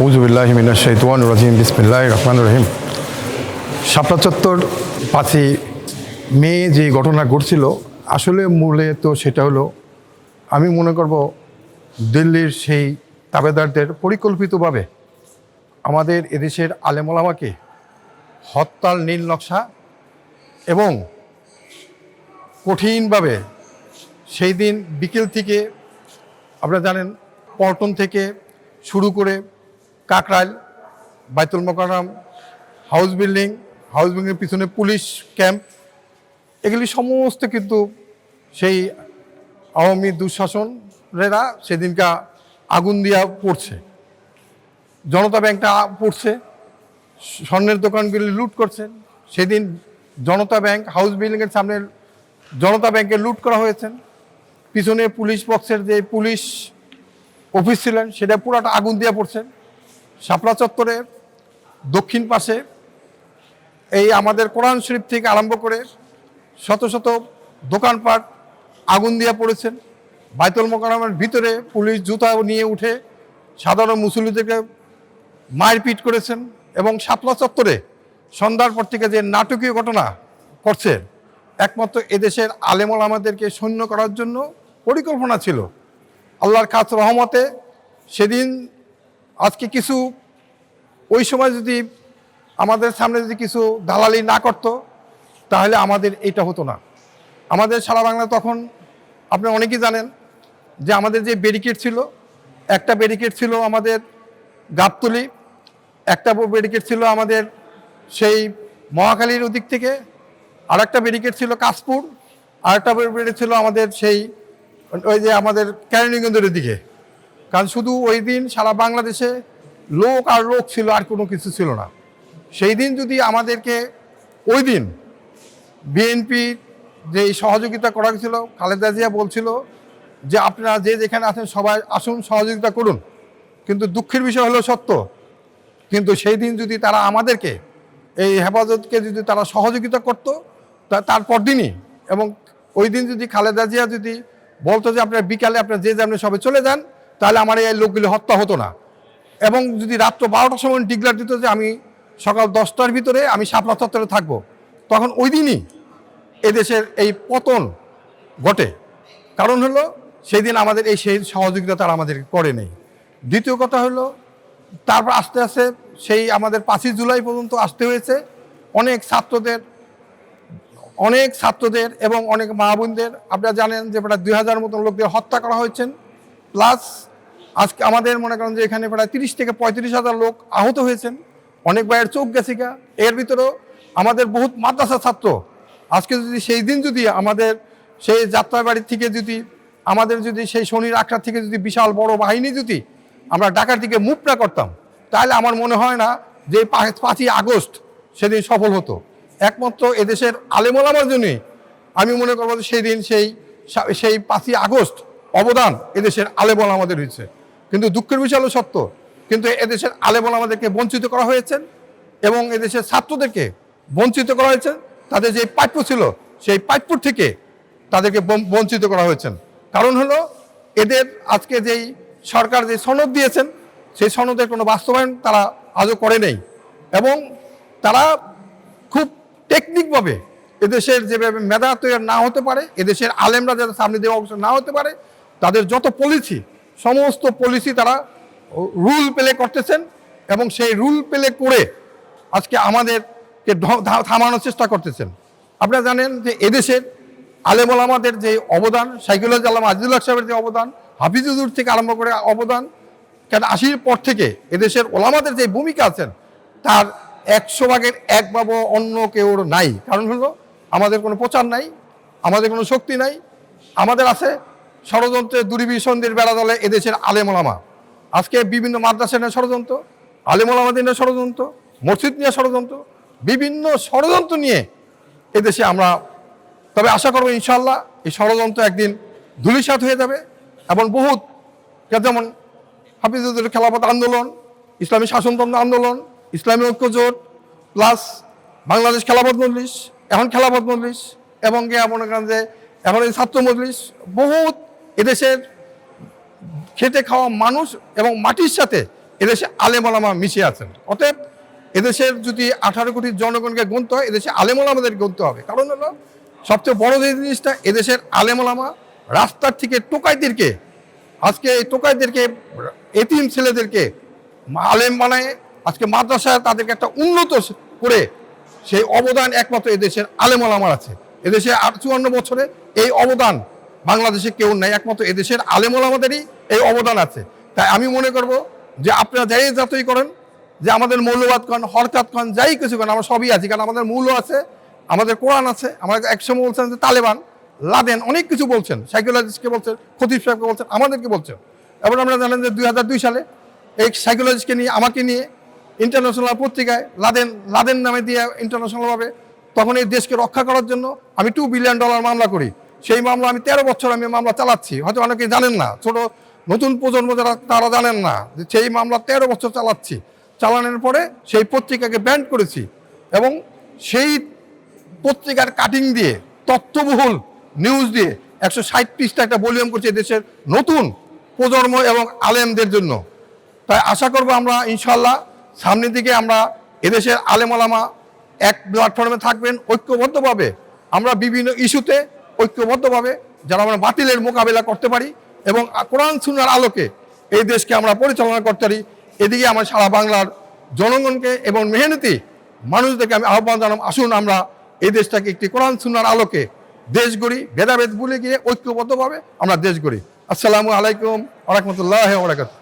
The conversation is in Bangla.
আউযুবিল্লাহি মিনাশ শাইতানির রাজিম বিসমিল্লাহির রহমানির রহিম। শাপলা চত্বর 5ই মে যে ঘটনা ঘটছিল, আসলে মূলে তো সেটা হলো, আমি মনে করব দিল্লির সেই তাবেদারদের পরিকল্পিতভাবে আমাদের এদেশের আলেম ওলামাকে হত্যার নীল নকশা এবং কঠিনভাবে সেই দিন বিকেল থেকে, আপনারা জানেন, পল্টন থেকে শুরু করে কাকরাইল, বাইতুল মোকাররম, হাউস বিল্ডিংয়ের পিছনে পুলিশ ক্যাম্প, এগুলি সমস্ত কিন্তু সেই আওয়ামী দুঃশাসনেরা সেদিনকা আগুন দিয়া পড়ছে। জনতা ব্যাংকটা পড়ছে, স্বর্ণের দোকানগুলি লুট করছেন। সেদিন জনতা ব্যাংক, হাউস বিল্ডিংয়ের সামনে জনতা ব্যাংকে লুট করা হয়েছে। পিছনে পুলিশ বক্সের যে পুলিশ অফিস ছিলেন সেটা পুরাটা আগুন দিয়ে পড়ছেন। শাপলা চত্বরের দক্ষিণ পাশে এই আমাদের কোরআন শরীফ থেকে আরম্ভ করে শত শত দোকানপাট আগুন দিয়ে পড়েছেন। বাইতুল মোকাররমের ভিতরে পুলিশ জুতা নিয়ে উঠে সাধারণ মুসল্লিদেরকে মারপিট করেছেন। এবং শাপলা চত্বরে সন্ধ্যার পর থেকে যে নাটকীয় ঘটনা করছে, একমাত্র এদেশের আলেম ওলামাদেরকে শূন্য করার জন্য পরিকল্পনা ছিল। আল্লাহর খাস রহমতে সেদিন আজকে কিছু ওই সময় যদি আমাদের সামনে যদি কিছু দালালি না করতো, তাহলে আমাদের এটা হতো না। আমাদের সারা বাংলা তখন আপনি অনেকেই জানেন যে আমাদের যে ব্যারিকেড ছিল, একটা ব্যারিকেড ছিল আমাদের গাবতলী, একটা ব্যারিকেড ছিল আমাদের সেই মহাখালীর ওদিক থেকে, আর একটা ব্যারিকেড ছিল কাশপুর, আর একটা ব্যারিকেড ছিল আমাদের সেই ওই যে আমাদের কেরানীগঞ্জের দিকে। কারণ শুধু ওই দিন সারা বাংলাদেশে লোক আর লোক ছিল, আর কোনো কিছু ছিল না। সেই দিন যদি আমাদেরকে ওই দিন বিএনপি যে সহযোগিতা করা ছিল, খালেদা জিয়া বলছিল যে আপনারা যে যেখানে আছেন সবাই আসুন, সহযোগিতা করুন। কিন্তু দুঃখের বিষয় হলো সত্য, কিন্তু সেই দিন যদি তারা আমাদেরকে এই হেফাজতকে যদি তারা সহযোগিতা করতো, তারপর দিনই, এবং ওই দিন যদি খালেদা জিয়া যদি বলতো যে আপনার বিকালে আপনার যে যেমন সবাই চলে যান, তাহলে আমার এই লোকগুলি হত্যা হতো না। এবং যদি রাত্র 12টার সময় ডিক্লার দিত যে আমি সকাল 10টার ভিতরে আমি শাপলা চত্বরে থাকবো, তখন ওই দিনই এদেশের এই পতন ঘটে। কারণ হলো সেই দিন আমাদের সেই সহযোগিতা তারা আমাদের করে নেই। দ্বিতীয় কথা হলো, তারপর আস্তে আস্তে সেই আমাদের 5ই জুলাই পর্যন্ত আসতে হয়েছে। অনেক ছাত্রদের এবং অনেক মা বোনদের, আপনারা জানেন যে প্রায় 2000 মতন লোকদের হত্যা করা হয়েছেন। প্লাস আজকে আমাদের মনে করেন যে এখানে প্রায় 30 থেকে 35,000 লোক আহত হয়েছেন। অনেক ভাইয়ের চোখ গেছে গা। এর ভিতরেও আমাদের বহুত মাদ্রাসা ছাত্র, আজকে যদি সেই দিন যদি আমাদের সেই যাত্রাবাড়ি থেকে যদি আমাদের যদি সেই শনির আখড়া থেকে যদি বিশাল বড় বাহিনী যদি আমরা ঢাকার দিকে মুভ না করতাম, তাহলে আমার মনে হয় না যে 5ই আগস্ট সেদিন সফল হতো। একমাত্র এদেশের আলেম ওলামার জন্যই আমি মনে করবো যে সেই দিন সেই 5ই আগস্ট অবদান এদেশের আলেম ওলামাদের হয়েছে। কিন্তু দুঃখের বিষয় হলো সত্য, কিন্তু এদেশের আলেম ওলামাদেরকে বঞ্চিত করা হয়েছে এবং এদেশের ছাত্রদেরকে বঞ্চিত করা হয়েছে। তাদের যে প্রাপ্য ছিল সেই প্রাপ্যর থেকে তাদেরকে বঞ্চিত করা হয়েছে। কারণ হলো এদের আজকে যেই সরকার যে সনদ দিয়েছেন, সেই সনদের কোনো বাস্তবায়ন তারা আজও করে নেই। এবং তারা খুব টেকনিকভাবে এদেশের যেভাবে মেধা তৈরি না হতে পারে, এদেশের আলেমরা যাদের সামনে দেওয়া অবস্থা না হতে পারে, তাদের যত পলিসি, সমস্ত পলিসি তারা রুল প্লে করতেছেন এবং সেই রুল প্লে করে আজকে আমাদেরকে থামানোর চেষ্টা করতেছেন। আপনারা জানেন যে এদেশের আলেম ওলামাদের যে অবদান, শাইখুল আলম আজিজুল হক সাহেবের যে অবদান, হাফিজুর থেকে আরম্ভ করে অবদান, কেন 80-র পর থেকে এদেশের ওলামাদের যে ভূমিকা আছেন তার 100 ভাগের 1 ভাগ অন্য কেউ নাই। কারণ হলো আমাদের কোনো প্রচার নাই, আমাদের কোনো শক্তি নাই, আমাদের আছে ষড়যন্ত্রের দুর্বিসন্ধির বেড়া দলে এদেশের আলেম ওলামা। আজকে বিভিন্ন মাদ্রাসা নিয়ে ষড়যন্ত্র, আলেম ওলামাদের নিয়ে ষড়যন্ত্র, মসজিদ নিয়ে ষড়যন্ত্র, বিভিন্ন ষড়যন্ত্র নিয়ে এদেশে আমরা, তবে আশা করবো ইনশাল্লাহ এই ষড়যন্ত্র একদিন ধূলিসাৎ হয়ে যাবে। এবং বহুত, যেমন হাফিজুর খেলাফত আন্দোলন, ইসলামী শাসনতন্ত্র আন্দোলন, ইসলামী ঐক্য জোট, প্লাস বাংলাদেশ খেলাফত মজলিস, এখন খেলাফত মজলিস, এবং মনে করেন যে এখন এই ছাত্র মজলিস, বহুত এদেশের খেটে খাওয়া মানুষ এবং মাটির সাথে এদেশে আলেম ওলামা মিশে আছেন। অতএব এদেশের যদি 18 কোটি জনগণকে গুনতে হয়, এদেশে আলেম ওলামাদের গুনতে হবে। কারণ হলো সবচেয়ে বড় যে জিনিসটা, এদেশের আলেম ওলামা রাস্তার থেকে টোকাইদেরকে, আজকে এই টোকাইদেরকে, এতিম ছেলেদেরকে আলেম বানায় আজকে মাদ্রাসায় তাদেরকে একটা উন্নত করে সেই অবদান একমাত্র এদেশের আলেম ওলামার আছে। এদেশে 54 বছরে এই অবদান বাংলাদেশে কেউ নেই, একমাত্র এদেশের আলেম ওলামাদেরই এই অবদান আছে। তাই আমি মনে করব যে আপনারা যাই যতই করেন, যে আমাদের মৌলবাদ কন, হরকাত কন, যাই কিছু করেন, আমরা সবই আছি। কারণ আমাদের মৌল আছে, আমাদের কোরআন আছে। আমরা একসময় বলছেন যে তালেবান, লাদেন, অনেক কিছু বলছেন, সাইকোলজিস্টকে বলছেন, খতিব সাহেবকে বলছেন, আমাদেরকে বলছেন। এবং আমরা জানেন যে 2002 সালে এই সাইকোলজিস্টকে নিয়ে, আমাকে নিয়ে ইন্টারন্যাশনাল পত্রিকায় লাদেন নামে দিয়ে ইন্টারন্যাশনালভাবে, তখন এই দেশকে রক্ষা করার জন্য আমি $2 বিলিয়ন মামলা করি। সেই মামলা আমি 13 বছর আমি মামলা চালাচ্ছি। হয়তো অনেকে জানেন না, ছোট নতুন প্রজন্ম যারা, তারা জানেন না যে সেই মামলা 13 বছর চালাচ্ছি। চালানোর পরে সেই পত্রিকাকে ব্যান করেছি এবং সেই পত্রিকার কাটিং দিয়ে, তথ্যবহুল নিউজ দিয়ে 160 পৃষ্ঠা একটা ভলিউম করছে দেশের নতুন প্রজন্ম এবং আলেমদের জন্য। তাই আশা করব আমরা ইনশাল্লাহ সামনের দিকে আমরা এদেশের আলেম ওলামা এক প্ল্যাটফর্মে থাকবেন, ঐক্যবদ্ধভাবে আমরা বিভিন্ন ইস্যুতে ঐক্যবদ্ধভাবে যারা আমরা বাতিলের মোকাবেলা করতে পারি এবং কোরআন সুন্নাহর আলোকে এই দেশকে আমরা পরিচালনা করতে পারি। এদিকে আমার সারা বাংলার জনগণকে এবং মেহনতি মানুষদেরকে আমি আহ্বান জানাম, আসুন আমরা এই দেশটাকে একটি কোরআন সুন্নাহর আলোকে দেশ গড়ি, ভেদাভেদ ভুলে গিয়ে ঐক্যবদ্ধভাবে আমরা দেশ গড়ি। আসসালামু আলাইকুম ওয়া রাহমাতুল্লাহি ওয়া বারাকাতুহু।